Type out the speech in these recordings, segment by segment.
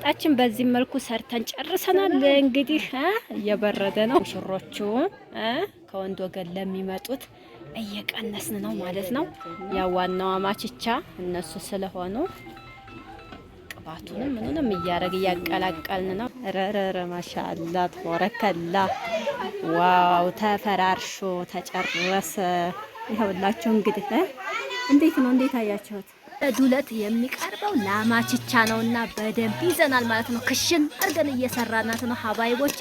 ወጣችን በዚህ መልኩ ሰርተን ጨርሰናል። እንግዲህ እየበረደ ነው። ሽሮቹ ከወንድ ወገን ለሚመጡት እየቀነስን ነው ማለት ነው። ያው ዋናው አማችቻ እነሱ ስለሆኑ ቅባቱንም ምንንም እያቀላቀልን ነው። ረረረ ማሻአላ ተባረከላ። ዋው ተፈራርሾ ተጨረሰ። ይኸውላችሁ እንግዲህ እንዴት ነው? እንዴት አያችሁት? ዱለት የሚቀርበው ለአማችቻ ነውና በደንብ ይዘናል ማለት ነው። ክሽን አርገን እየሰራናት ነው ሀባይቦች።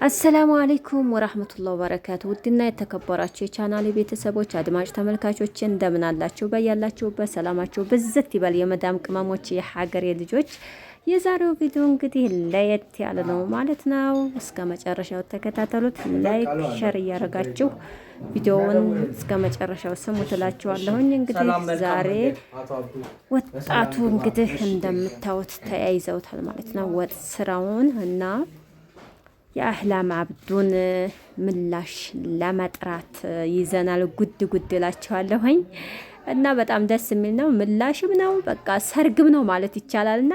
አሰላሙ አለይኩም ወራህመቱላሂ ወበረካቱ። ውድና የተከበራችሁ የቻናሌ ቤተሰቦች አድማጭ ተመልካቾች እንደምን አላችሁ? በያላችሁበት ሰላማችሁ ብዝት ይበል። የመዳም ቅመሞች የሀገሬ ልጆች የዛሬው ቪዲዮ እንግዲህ ለየት ያለ ነው ማለት ነው። እስከ መጨረሻው ተከታተሉት። ላይክ ሸር እያደረጋችሁ ቪዲዮውን እስከ መጨረሻው ስሙት እላችኋለሁኝ። እንግዲህ ዛሬ ወጣቱ እንግዲህ እንደምታዩት ተያይዘውታል ማለት ነው ወጥ ስራውን እና የአህላም አብዱን ምላሽ ለመጥራት ይዘናል። ጉድ ጉድ እላችኋለሁኝ እና በጣም ደስ የሚል ነው። ምላሽም ነው በቃ ሰርግም ነው ማለት ይቻላልና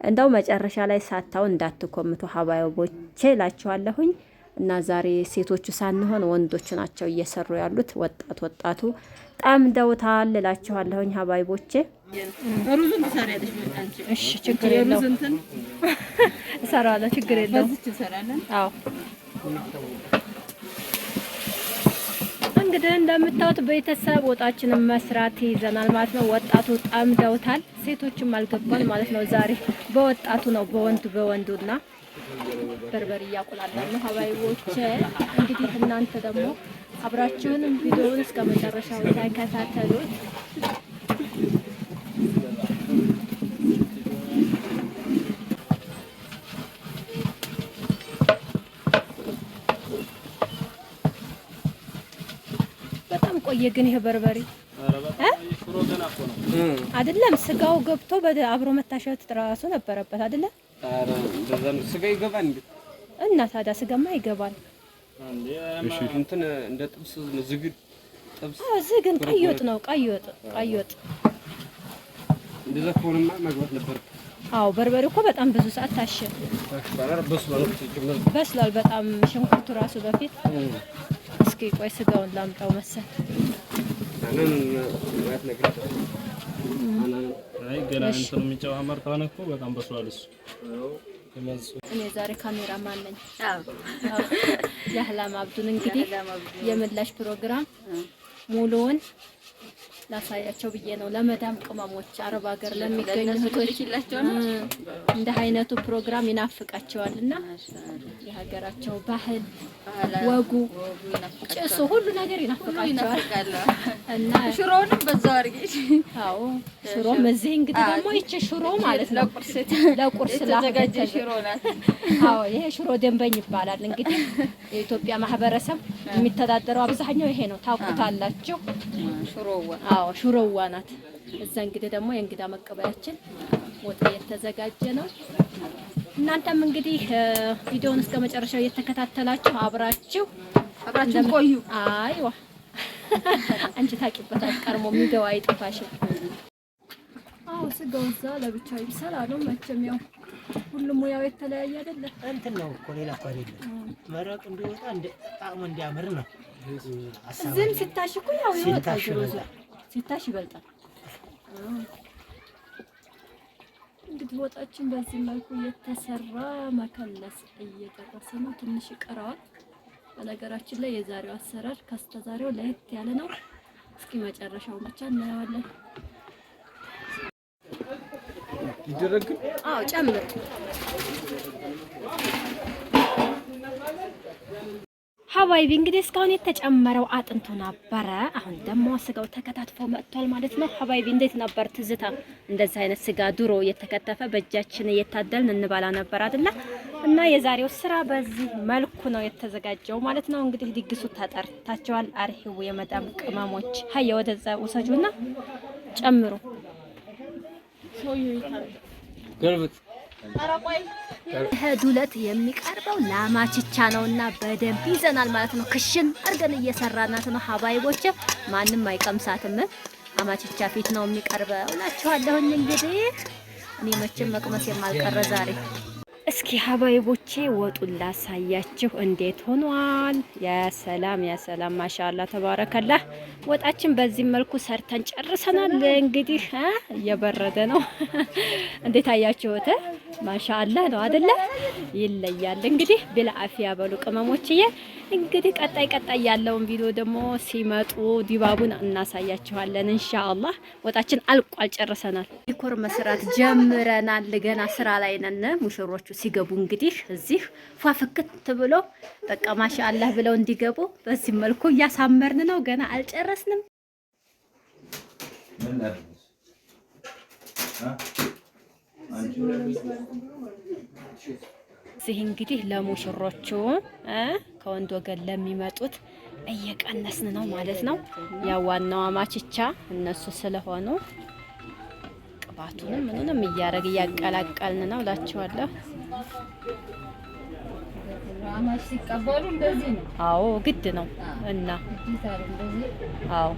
እንደው መጨረሻ ላይ ሳታው እንዳትኮምቱ ሀባይቦቼ እላችኋለሁኝ። እና ዛሬ ሴቶቹ ሳንሆን ወንዶቹ ናቸው እየሰሩ ያሉት። ወጣቱ ጣምደውታል እላችኋለሁኝ ሀባይቦቼ። ሩዙን ትሰሪያለሽ አንቺ? እሺ ችግር የለውም። ሩዙን እሰራለሁ ችግር የለውም። በዚህ ትሰራለን። አዎ እንግዲህ እንደምታዩት ቤተሰብ ወጣችንን መስራት ይዘናል ማለት ነው። ወጣቱ ጣምደውታል፣ ሴቶችም አልገባል ማለት ነው። ዛሬ በወጣቱ ነው በወንዱና በርበሬ እያቆላላን ነው ሀባይቦቼ። እንግዲህ እናንተ ደግሞ አብራችሁንም ቪዲዮውን እስከ መጨረሻው ተከታተሉት። በጣም ቆየ ግን ይሄ በርበሬ አይደለም ስጋው ገብቶ አብሮ መታሸት ራሱ ነበረበት አይደለም? አረ በዛም ስጋ ይገባል እንዴ? እና ታዲያ ስጋማ ይገባል እንዴ? እሺ እንትን እንደ ጥብስ ዝግድ ጥብስ ዝግን ቀይ ወጥ ነው። ቀይ ወጥ እንደዛ ከሆነማ መግባት ነበር። አዎ በርበሬ እኮ በጣም ብዙ ሰዓት ታሸ። በስሏል በጣም ሽንኩርቱ ራሱ በፊት። እስኪ ቆይ ስጋውን ላምጣው መሰል አይ ገና እንትን የሚጨማመር ከሆነ እኮ በጣም በስሏል እሱ። እኔ ዛሬ ካሜራማን ነኝ። አዎ የአህላም አብዱን እንግዲህ የምላሽ ፕሮግራም ሙሉውን ላሳያቸው ብዬ ነው። ለመዳም ቅመሞች አረብ ሀገር ለሚገኙ እህቶች እንደ አይነቱ ፕሮግራም ይናፍቃቸዋልና የሀገራቸው ባህል ወጉ ጭሱ ሁሉ ነገር ይናፍቃቸዋል እና ሽሮውንም በዛው አድርጌሽ። አዎ ሽሮም እዚህ እንግዲህ ደግሞ ይቺ ሽሮ ማለት ነው ለቁርስ የተዘጋጀ ሽሮ ናት። አዎ ይሄ ሽሮ ደንበኝ ይባላል። እንግዲህ የኢትዮጵያ ማህበረሰብ የሚተዳደረው አብዛኛው ይሄ ነው። ታውቁታላችሁ ሽሮዋ። አዎ ሽሮዋ ናት። እዛ እንግዲህ ደግሞ የእንግዳ መቀበያችን ወጥ የተዘጋጀ ነው። እናንተም እንግዲህ ቪዲዮውን እስከ መጨረሻው እየተከታተላችሁ አብራችሁ ቆዩ። አይዋ አንቺ ታውቂበታለሽ፣ ቀርሞ የሚገባ አይጠፋሽም። አዎ ስጋው እዛ ለብቻው ይብሰላል። መቼም ያው ሁሉም ሙያው የተለያየ አይደለ? እንትን ነው እኮ ሌላ እኮ አይደለም። መረቅ እንዲወጣ ጣዕሙ እንዲያምር ነው። ዝም ሲታሽ እኮ ያው ይወጣል። ሲታሽ ይበልጣል። እንግዲህ ወጣችን በዚህ መልኩ እየተሰራ መከለስ እየደረሰ ነው። ትንሽ ይቀራል። በነገራችን ላይ የዛሬው አሰራር ከስተዛሬው ለየት ያለ ነው። እስኪ መጨረሻውን ብቻ እናየዋለን። ይደረግ። አዎ ጨምር። ሀባይቢ እንግዲህ እስካሁን የተጨመረው አጥንቱ ነበረ። አሁን ደግሞ ስጋው ተከታትፎ መጥቷል ማለት ነው። ሀባይቢ እንዴት ነበር ትዝታ? እንደዚህ አይነት ስጋ ድሮ እየተከተፈ በእጃችን እየታደልን እንባላ ነበር አይደለ? እና የዛሬው ስራ በዚህ መልኩ ነው የተዘጋጀው ማለት ነው። እንግዲህ ድግሱ ተጠርታቸዋል። አርሂው የመዳም ቅመሞች ሀየ ወደዛ ውሰጁና ጨምሩ። ገልብጥ ዱለት የሚቀርበው ላማችቻ ነውና በደንብ ይዘናል ማለት ነው። ክሽን አርገን እየሰራናት ነው ሀባይቦች፣ ማንም አይቀምሳትም። አማችቻ ፊት ነው የሚቀርበው እላችኋለሁኝ። እንግዲህ እኔ መቼም መቅመስ የማልቀረ ዛሬ። እስኪ ሀባይቦቼ ወጡን ላሳያችሁ እንዴት ሆኗል። ያሰላም ያሰላም፣ ማሻአላ ተባረከላህ። ወጣችን በዚህ መልኩ ሰርተን ጨርሰናል። እንግዲህ እየበረደ ነው። እንዴት አያችሁት? ማሻአላ ነው አይደለ? ይለያል። እንግዲህ ቢልአፊያ በሉ ቅመሞችዬ። እንግዲህ ቀጣይ ያለውን ቪዲዮ ደግሞ ሲመጡ ዲባቡን እናሳያችኋለን ኢንሻአላህ። ወጣችን አልቋል፣ ጨርሰናል። ዲኮር መስራት ጀምረናል። ገና ስራ ላይ ነን። ሙሽሮቹ ሲገቡ እንግዲህ እዚህ ፏፍክት ብሎ በቃ ማሻአላህ ብለው እንዲገቡ በዚህ መልኩ እያሳመርን ነው። ገና አልጨረስንም። እዚህ እንግዲህ ለሙሽሮቹ ከወንድ ወገን ለሚመጡት እየቀነስን ነው ማለት ነው። ያው ዋናው አማችቻ እነሱ ስለሆኑ ቅባቱንም ምኑንም እያቀላቀልን ነው እላችኋለሁ። አማች ሲቀበሉ እንደዚህ ነው። አዎ ግድ ነው እና አዎ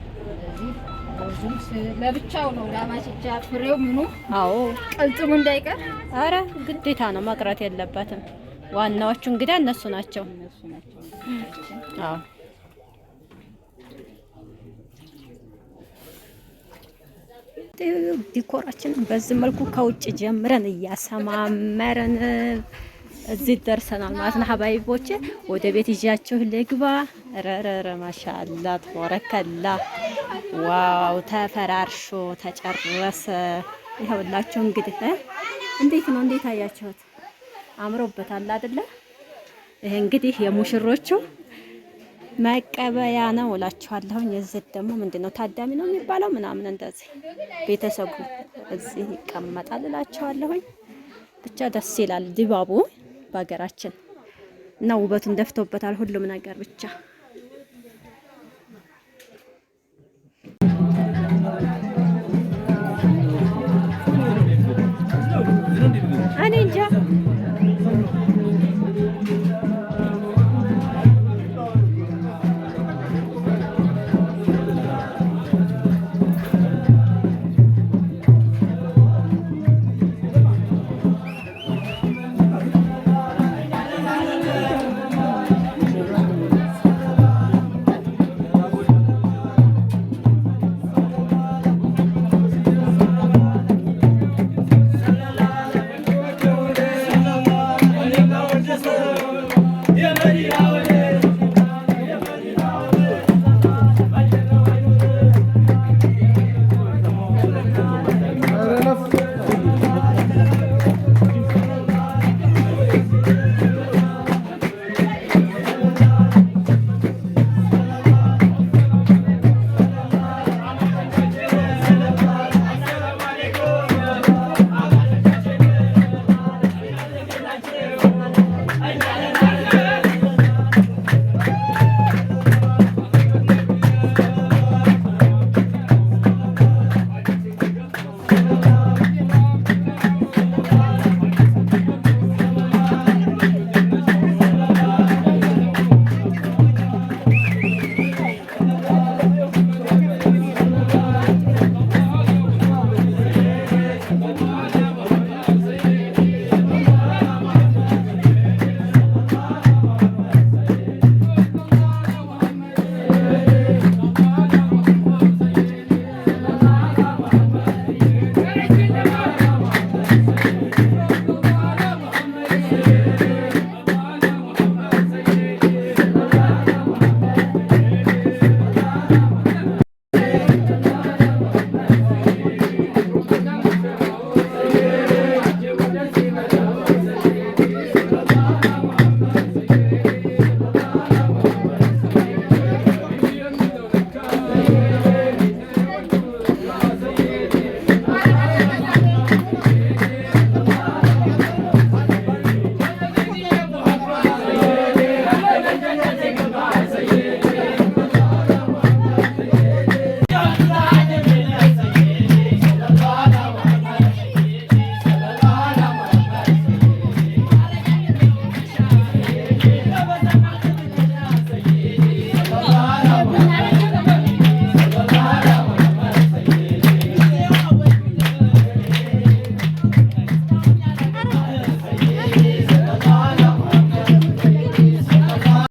ለብቻው ነው ለአማችቻ ፍሬው ምኑ። አዎ ቅልጥሙ እንዳይቀር አረ ግዴታ ነው፣ መቅረት የለበትም። ዋናዎቹ እንግዲህ እነሱ ናቸው። አዎ ዲኮራችንን በዚህ መልኩ ከውጭ ጀምረን እያሰማመረን እዚህ ደርሰናል ማለት ነው። ሀባይቦች ወደ ቤት ይዣችሁ ልግባ። ረረረ ማሻአላ ተባረከላ። ዋው ተፈራርሾ ተጨረሰ። ይኸውላችሁ እንግዲህ እንዴት ነው? እንዴት አያችሁት? አምሮበታል አይደለ? ይሄ እንግዲህ የሙሽሮቹ መቀበያ ነው እላችኋለሁ። የዚህ ደግሞ ምንድነው ታዳሚ ነው የሚባለው ምናምን እንደዚህ ቤተሰቡ እዚህ ይቀመጣል እላችኋለሁ። ብቻ ደስ ይላል ድባቡ በሀገራችን እና ውበቱን ደፍቶበታል ሁሉም ነገር ብቻ